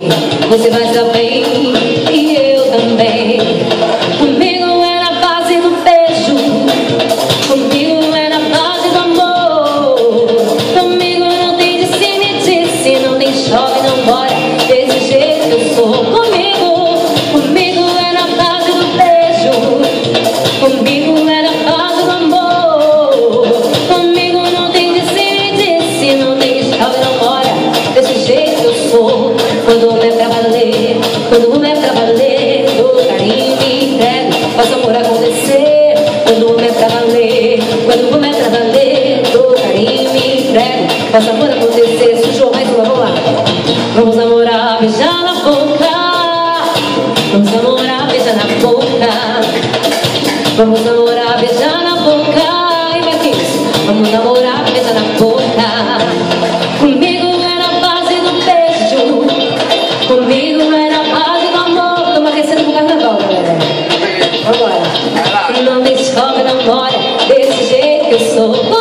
Você vai saber e eu também. Comigo é na base do beijo, comigo é na base do amor. Comigo não tem disse, não tem chove, não bora. Desse jeito eu sou. Comigo é na base do beijo, comigo é na base do amor. Comigo não tem disse, não tem chove, não bora. Desse jeito eu sou. Quando o homem é pra valer, quando o homem é pra valer, dou carinho e me entrego, faço amor acontecer. Quando o homem é pra valer, quando o homem é pra valer, dou carinho e me entrego, faço amor acontecer. Sujou mais uma, vamos lá. Vamos namorar, beijar na boca. Vamos namorar, beijar na boca. Vamos namorar, beijar na boca. E vai que isso. Vamos namorar, beijar na boca. Comigo é na base do beijo, comigo é na base do amor. Estamos aquecendo pro carnaval, galera. Vambora. Não me escobre, não mora. Desse jeito que eu sou.